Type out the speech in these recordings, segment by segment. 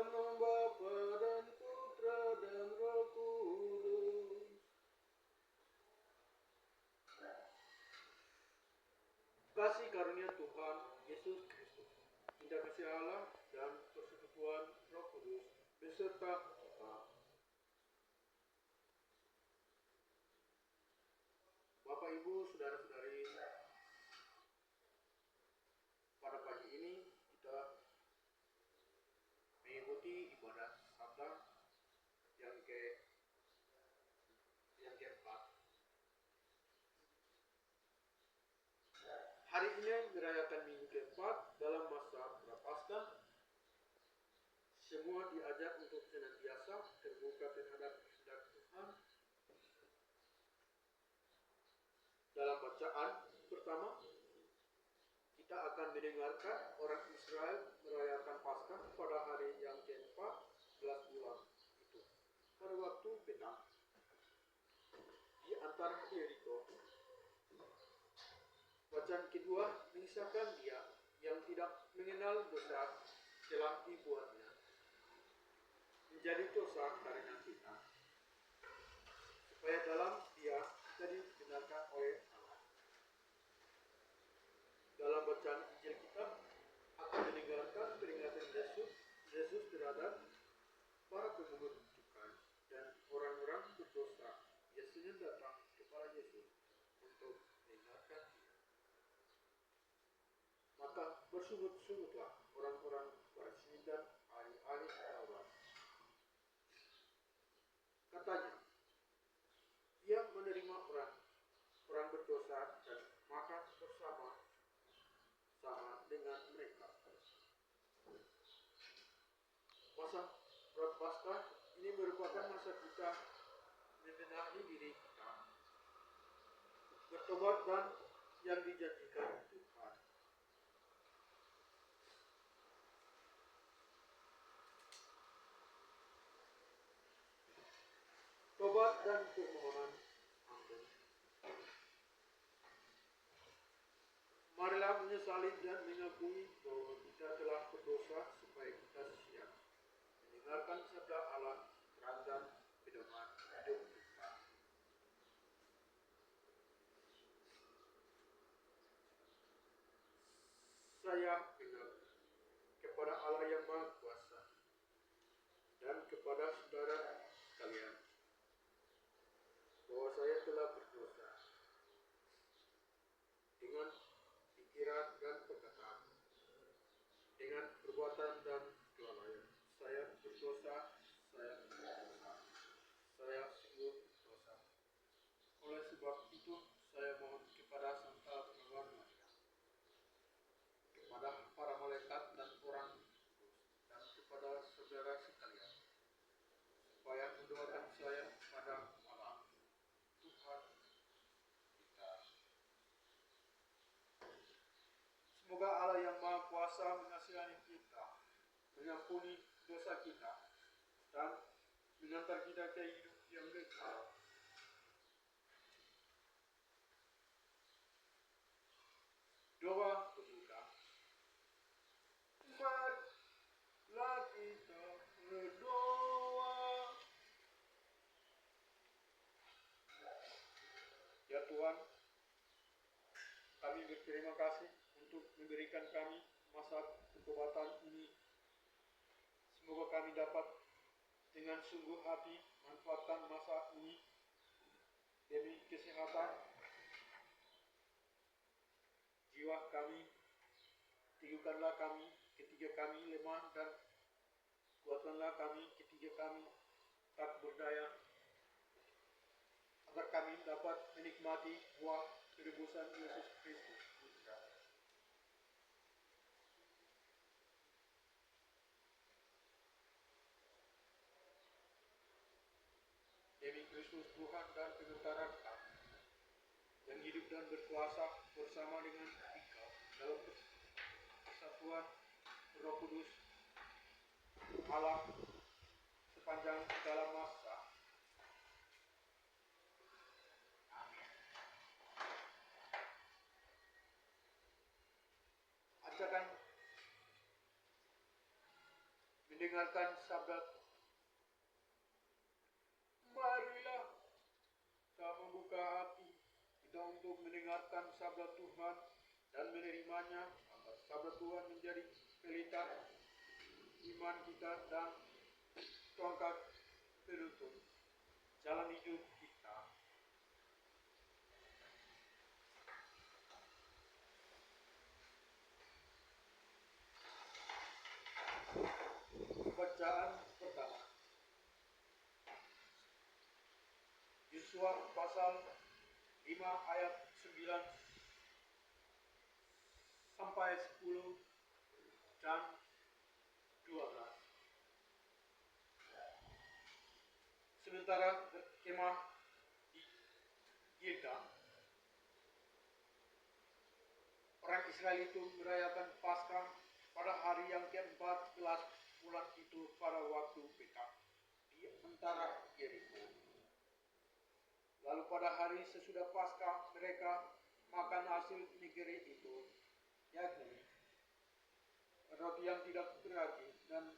nama Bapa dan Putra dan Roh Kudus. Kasih karunia Tuhan Yesus Kristus, cinta kasih Allah dan persekutuan Roh Kudus beserta kita. Bapak, Ibu, saudara-saudari, pada pagi ini kita mengikuti ibadah sabda yang keempat. Hari ini merayakan minggu keempat dalam masa Prapaskah. Semua diajak untuk senantiasa terbuka terhadap kehendak Tuhan. Dalam bacaan pertama, kita akan mendengarkan orang Israel merayakan Paskah pada hari yang ke-14 bulan itu, pada waktu petang, di antara Yeriko. Bacaan kedua mengisahkan Dia yang tidak mengenal dosa telah dibuatnya menjadi dosa karena kita, supaya dalam Dia kita dibenarkan oleh Allah. Dalam bacaan Injil kita akan mendengarkan peringatan Yesus terhadap para pemungut cukai dan orang-orang berdosa. Biasanya datang kepada Yesus untuk mendengarkan Dia. Maka bersungut-sungutlah orang-orang Farisi dan ahli-ahli Taurat. Katanya, Dia menerima orang berdosa dan makan bersama dengan mereka. Masa Prapaskah ini merupakan masa kita membenahi diri kita, bertobat dan yang dijanjikan Tuhan. Tobat dan permohonan ampun. Marilah menyesali dan mengakui bahwa kita telah berdosa supaya kita siap mendengarkan sabda Allah, terang dan pedoman hidup kita. Saya ingat kepada Allah yang Maha Kuasa dan kepada saudara sekalian bahwa saya telah berdosa dengan pikiran dan perkataan, dengan perbuatan dan kelalaian. Saya berdosa, saya sungguh berdosa. Oleh sebab itu, saya mohon kepada Santa Penawar Maria, kepada para malaikat dan orang dan kepada saudara sekalian, supaya mendoakan saya kepada Allah, Tuhan kita. Semoga Allah yang Maha Kuasa mengasihani kita, mengampuni dosa kita, dan mengantar kita ke hidup yang kekal. Doa pembuka. Marilah kita berdoa. Ya Tuhan, kami berterima kasih untuk memberikan kami masa pertobatan ini. Semoga kami dapat dengan sungguh hati manfaatkan masa ini demi kesehatan jiwa kami. Teguhkanlah kami ketika kami lemah dan kuatkanlah kami ketika kami tak berdaya, agar kami dapat menikmati buah penebusan Yesus Kristus. Demi Kristus Tuhan dan pengantara kami, yang hidup dan berkuasa bersama dengan Engkau dalam persatuan Roh Kudus, Allah sepanjang segala masa. Amin. Ajakan mendengarkan sabda Tuhan. Marilah kita membuka hati kita untuk mendengarkan sabda Tuhan dan menerimanya, agar sabda Tuhan menjadi pelita iman kita dan tongkat penuntun jalan hidup kita. Bacaan pertama, Yosua pasal 5 ayat 9 sampai 10 dan 12. Sementara berkemah di Gilgal, orang Israel itu merayakan Paskah pada hari yang ke-14 bulan itu pada waktu petang di antara Yeriko. Lalu pada hari sesudah Paskah mereka makan hasil negeri itu, yakni roti yang tidak beragi dan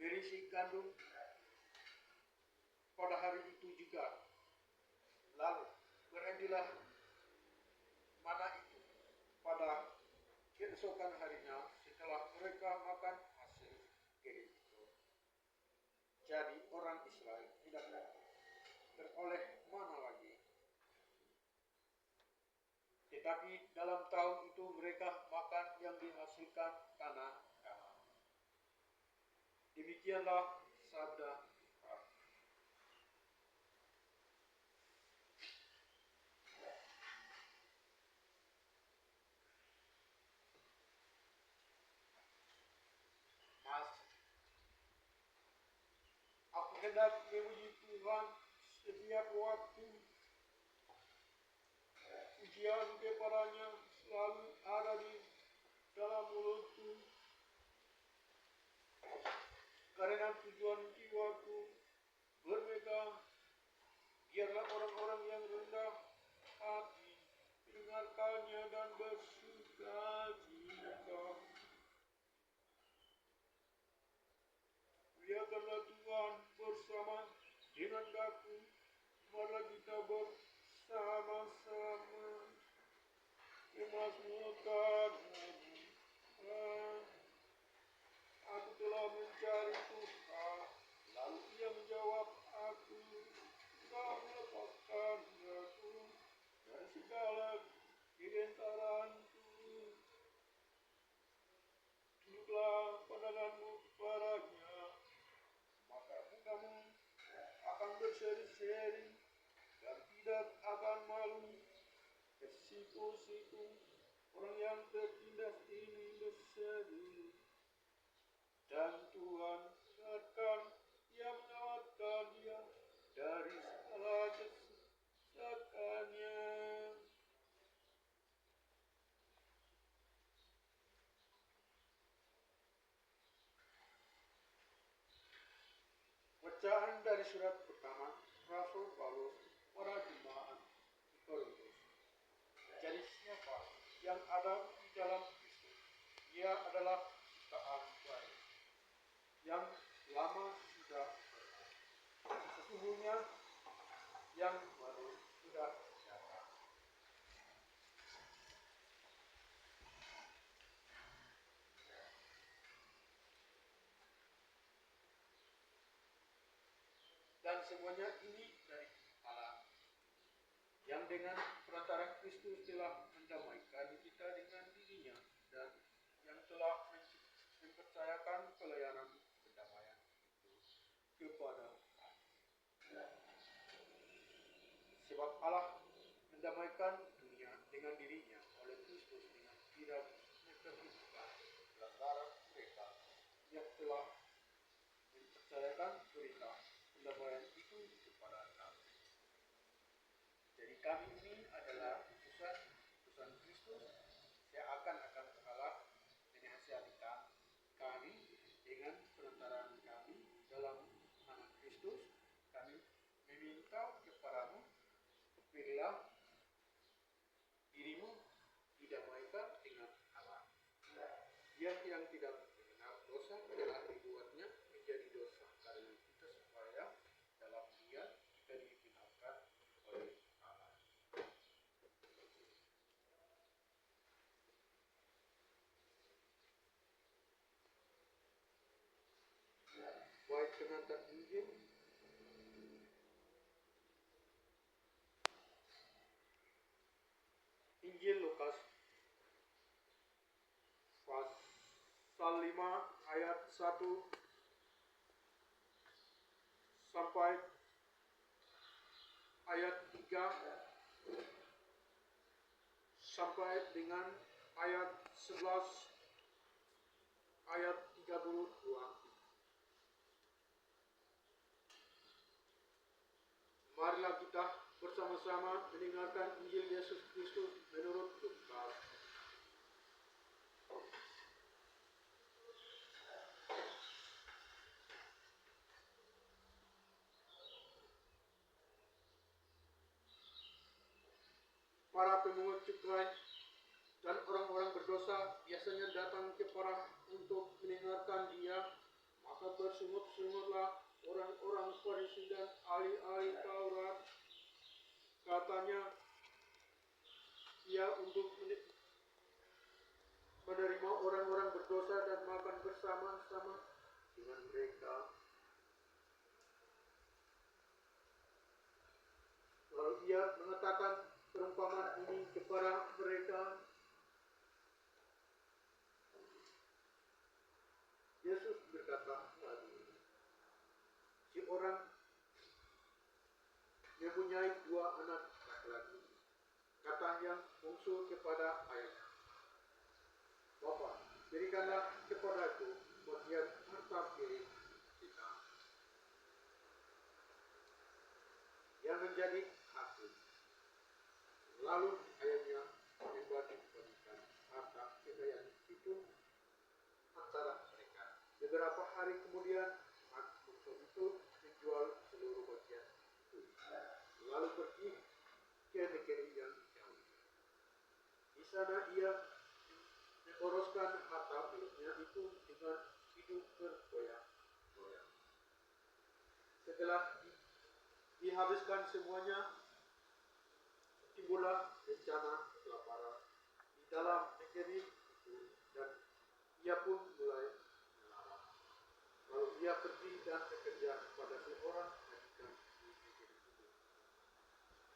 berisi gandum pada hari itu juga. Lalu berhentilah mana itu pada keesokan harinya setelah mereka makan hasil negeri itu. Jadi orang Israel tidak beroleh mana lagi. Tetapi dalam tahun itu mereka makan yang dihasilkan tanah Kanaan. Demikianlah sabda Tuhan. Mas, aku hendak memuji Tuhan setiap waktu. Pujian kepadanya selalu ada di dalam mulutku. Karena tujuan jiwaku bermegah, biarlah orang-orang yang rendah hati mendengarkannya dan bersuka cita. Lihatlah Tuhan bersama dengan aku, mari kita bersama-sama memasmurkan nama. Aku telah mencari Tuhan, lalu Ia menjawab aku, telah melepaskan aku dari segala kegentaranku. Tunduklah pandanganmu kepadanya, maka kamu akan berseri-seri dan tidak akan malu. Bersiku-siku orang yang tertindas ini berseru, dan Tuhan dengarkan, Ia menyelamatkan dia dari segala kesesakannya. Bacaan dari surat pertama Rasul Paulus pada jemaat di Korintus. Jadi siapa yang ada di dalam Kristus, ia adalah ciptaan baru. Yang lama sudah berlalu, sesungguhnya yang baru sudah datang. Dan semuanya ini dari Allah, yang dengan perantara Kristus telah mendamaikan kita dengan dirinya, dan yang telah mempercayakan pelayanan pendamaian itu kepada kami. Sebab Allah mendamaikan dunia dengan dirinya oleh Kristus dengan tidak memperhitungkan pelanggaran mereka, yang telah mempercayakan berita pendamaian itu kepada kami. Jadi kami ini adalah utusan Kristus, seakan-akan Allah menasihati kami dengan perantaraan kami dalam nama Kristus. Kami meminta kepadamu, pilihlah dirimu didamaikan dengan Allah. Dia yang tidak mengenal dosa telah dibuatnya menjadi dosa karena kita, supaya dalam Dia kita dibenarkan oleh Allah. Baik pengantar Injil, Injil Lukas pasal 5 ayat 1 sampai ayat 3 sampai dengan ayat 11 ayat 32. Marilah kita bersama-sama mendengarkan Injil Yesus Kristus menurut Lukas. Para pemungut cukai dan orang-orang berdosa biasanya datang kepada untuk mendengarkan Dia, maka bersungut-sungutlah orang-orang Farisi dan ahli-ahli Taurat. Katanya, Ia untuk menerima orang-orang berdosa dan makan bersama-sama dengan mereka. Lalu Ia mengatakan perumpamaan ini kepada mereka. Yesus berkata lagi, si orang mempunyai 2 anak laki-laki. Kata yang bungsu kepada ayahnya, Bapa, berikanlah kepadaku bagian harta piring kita yang menjadi hakku. Lalu ayahnya membagi-bagikan harta kekayaan itu antara mereka. Beberapa hari kemudian, anak bungsu itu menjual seluruh bagian itu, lalu pergi ke negeri yang jauh. Di sana ia memboroskan harta miliknya itu dengan hidup bergoyang-goyang. Setelah dihabiskan semuanya, timbullah bencana kelaparan di dalam negeri itu, dan ia pun mulai melarat. Lalu ia pergi dan bekerja pada seorang majikan di negeri itu.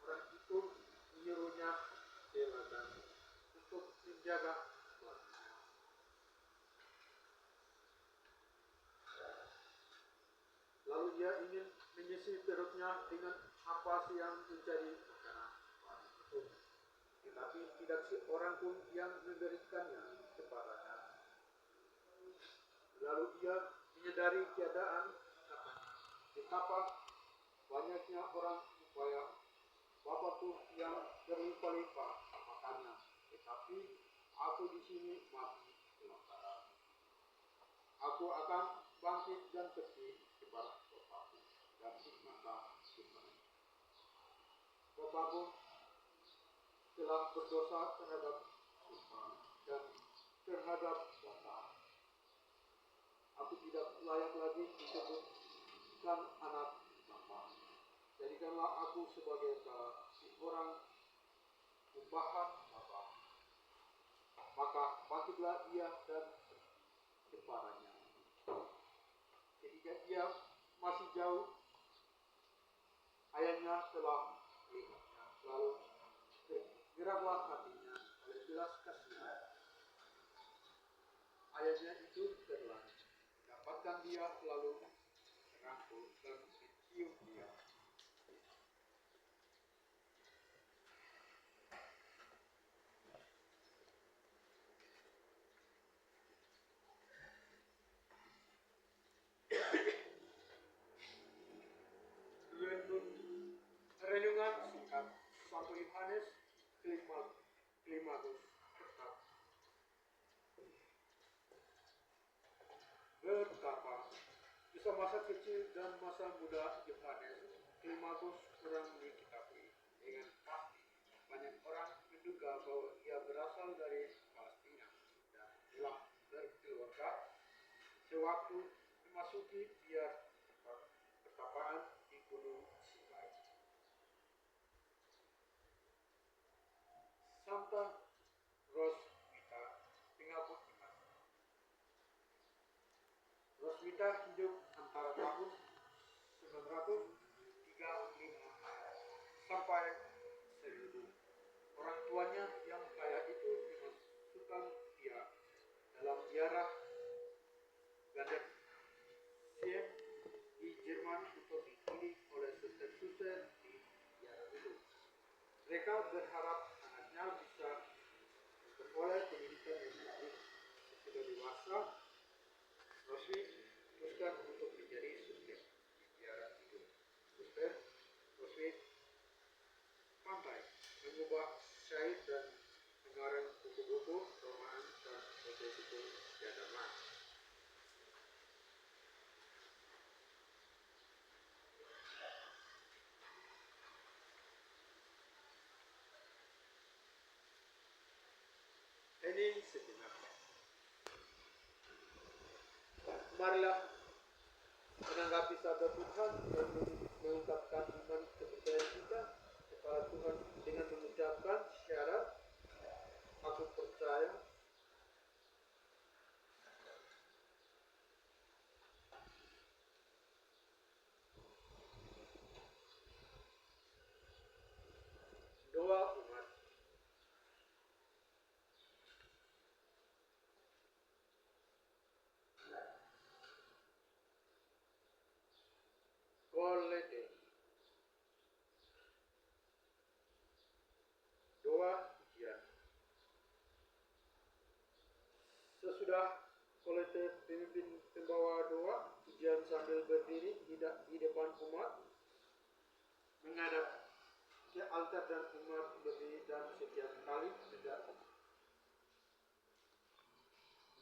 Orang itu menyuruhnya ke ladang untuk menjaga ladangnya. Lalu ia ingin mengisi perutnya dengan ampas yang menjadi makanan itu, tetapi tidak seorang pun yang memberikannya kepadanya. Lalu ia menyadari keadaan, katanya, betapa banyaknya orang supaya Bapakku yang berlimpah-limpah makannya, tetapi aku di sini mati kelaparan. Aku akan bangkit dan pergi kepada Bapakku, dan nikmatlah Tuhan. Bapakku telah berdosa terhadap Tuhan dan terhadap Bapa. Aku tidak layak lagi disebutkan anak Bapa. Jadikanlah aku sebagai seorang umbahan Bapa. Maka bangkitlah ia dan kepadanya. Ketika ia masih jauh, ayahnya telah melihatnya, lalu tergeraklah hatinya oleh belas kasihan. Ayahnya itu berlari, dapatkan dia, lalu merangkul dan mencium dia. Renungan singkat 1 Yohanes 5 berkata, kisah masa kecil dan masa muda Yohanes Klimakus kurang diketahui dengan pasti. Banyak orang menduga bahwa ia berasal dari Palestina dan telah sewaktu memasuki biar pertapaan di Gunung Sinai. Santa Roswitha pengabot iman. Roswitha hidup antara tahun 935 sampai 1000. Orang tuanya yang kaya itu memasukkan dia dalam ziarah Gandersheim di Jerman untuk dididik oleh suster-suster di ziarah itu. Mereka berharap anaknya bisa memperoleh pendidikan yang baik. Sesudah dewasa, Roswi memutuskan untuk menjadi suster di ziarah itu. Suster Roswi pandai mengubah syair dan mengarang buku-buku roman dan buku-buku jadaman. Hening sejenak. Marilah menanggapi sabda Tuhan dan mengungkapkan iman kepercayaan kita kepada Tuhan dengan mengucapkan syarat aku percaya doa umat. Kolete. Doa ujian. Sesudah kolete pemimpin pembawa doa ujian sambil berdiri di depan umat menghadap ke altar dan umat berdiri dan setiap kali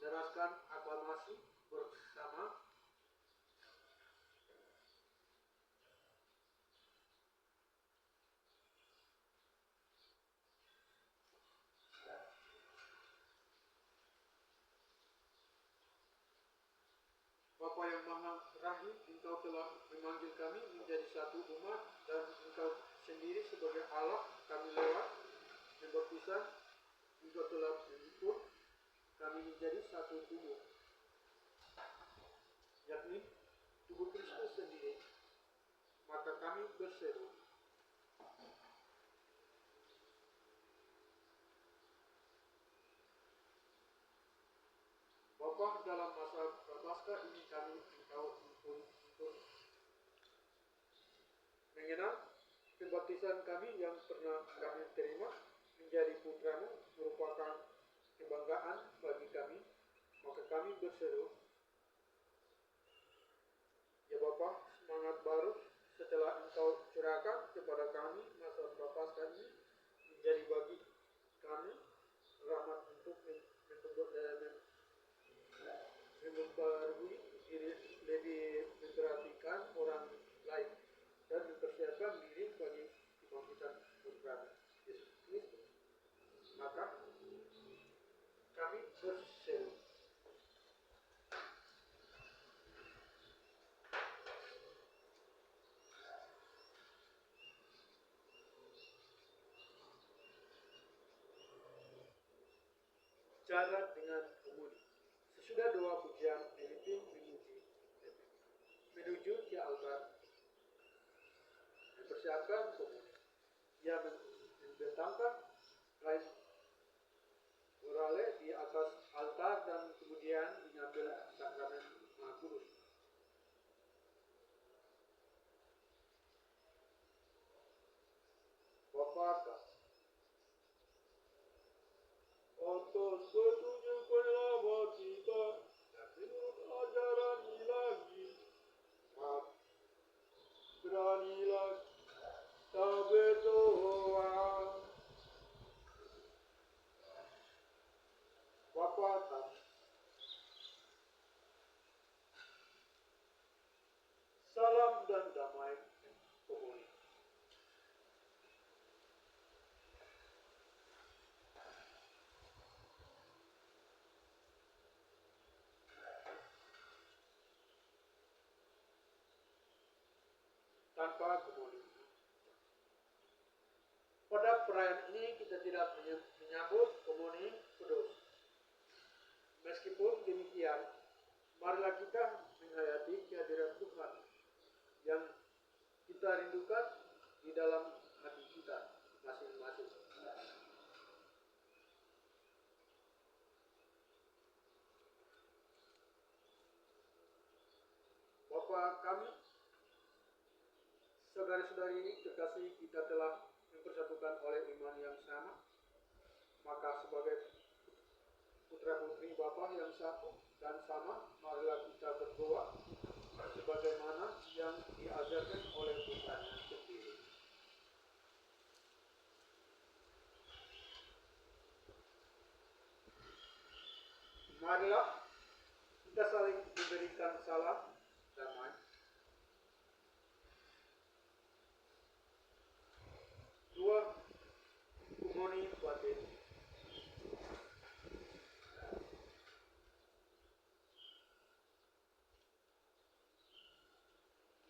meneraskan aklamasi bersama. Bapa yang Maha Rahim, Engkau telah memanggil kami menjadi satu umat dan Engkau sendiri sebagai Allah kami lewat pembaptisan. Engkau telah mengukur kami menjadi satu tubuh, yakni tubuh Kristus sendiri. Maka kami berseru, Bapa, dalam masa Prapaskah ini kami Engkau untuk mengenal pembaptisan kami yang pernah kami terima menjadi putramu merupakan kebanggaan bagi kami. Maka kami berseru, ya Bapa, semangat baru setelah Engkau curahkan kepada kami masa Prapaskah ini menjadi bagi kami rahmat untuk memperbarui diri, lebih memperhatikan orang lain dan mempersiapkan diri bagi kebangkitan Tuhan Yesus Kristus. Maka kami berseru, cara dengan pengundi. Sesudah doa pujian, pemimpin menuju ke altar, mempersiapkan pengundi. Ia membentangkan kain orale di atas altar dan kemudian mengambil sakramen Maha Kudus. Bapa, untuk petunjuk penyelamat kita dan menurut ajaran ilahi, beranilah kita berdoa. Bapa tanpa kebun. Pada perayaan ini kita tidak menyambut komuni kudus. Meskipun demikian, marilah kita menghayati kehadiran Tuhan yang kita rindukan di dalam hati kita masing-masing. Bapa kami, saudari-saudari terkasih, kita telah dipersatukan oleh iman yang sama, maka sebagai putra-putri Bapa yang satu dan sama, marilah kita berdoa sebagaimana yang diajarkan oleh putranya sendiri. Marilah kita saling memberikan salam damai. Dua, kumoni batin.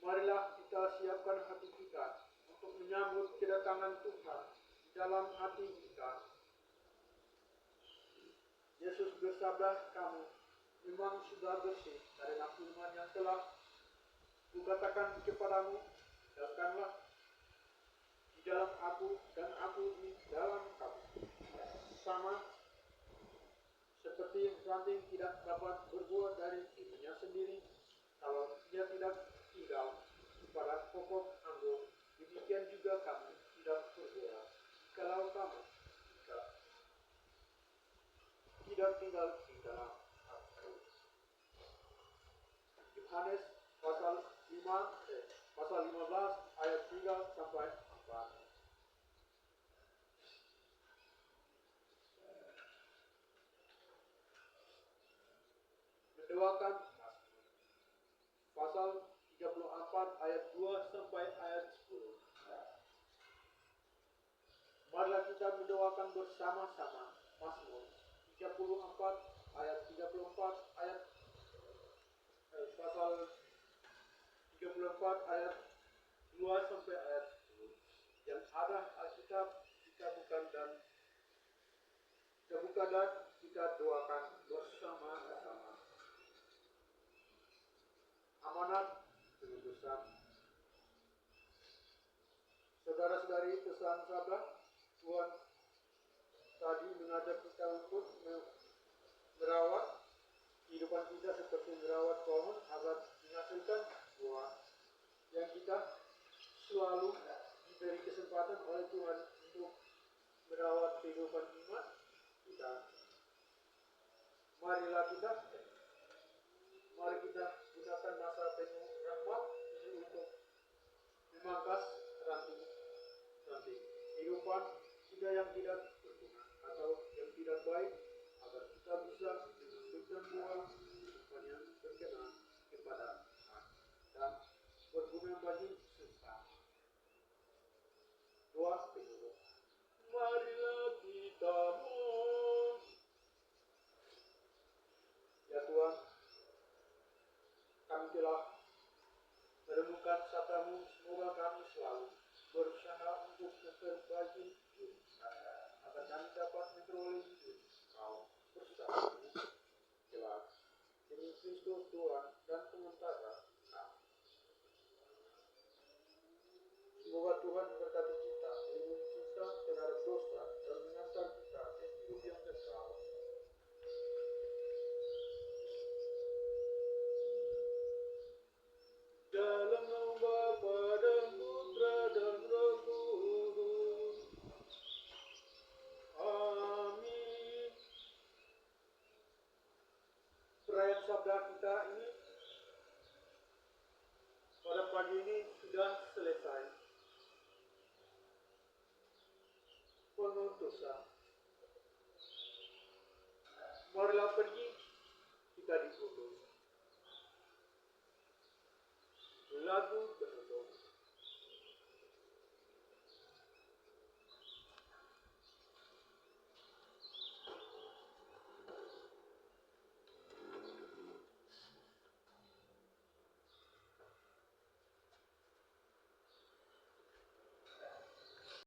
Marilah kita siapkan hati kita untuk menyambut kedatangan Tuhan di dalam hati kita. Yesus bersabda, kamu memang sudah bersih karena firman yang telah kukatakan kepadamu, tinggalkanlah di dalam aku dan aku di dalam kamu. Sama seperti ranting tidak dapat berbuah dari dirinya sendiri kalau dia tidak tinggal pada pokok anggur, demikian juga kamu tidak berbuah kalau kamu tidak tinggal di dalam aku. Yohanes pasal 15 ayat 3 sampai 4. Mendoakan pasal 34 ayat 2 sampai ayat 10. Marilah kita mendoakan bersama-sama Mazmur 34 ayat 34 ayat pasal 34 ayat 2 sampai ayat 10. Yang ada Alkitab kita buka dan kita doakan bersama-sama. Amanat pengutusan. Saudara-saudari, pesan sabda Tuhan tadi mengajak kita untuk merawat kehidupan kita seperti merawat pohon agar menghasilkan buah. Yang kita selalu diberi kesempatan oleh Tuhan untuk merawat kehidupan iman kita. Mari kita gunakan masa penuh rahmat ini untuk memangkas ranting kehidupan kita yang tidak berguna atau yang tidak baik, agar kita bisa menghasilkan buah kehidupan yang berkenan kepada Tuhan dan berguna bagi sesama. Doa penutup. Marilah kita ya Tuhan, kami telah menemukan sabdamu, semoga kami selalu berusaha untuk memperbaiki diri agar kami dapat memperoleh hidup kau bersama jelas demi Kristus Tuhan dan sementara kami. Semoga Tuhan memberkati kita, melindungi kita terhadap dosa dan mengantar kita ke hidup yang kekal. Dalam nama Bapa dan Putra dan Roh Kudus. Amin. Perayaan sabda kita ini pada pagi ini sudah selesai. Pengutusan. Marilah pergi, kita dikutus. Lagu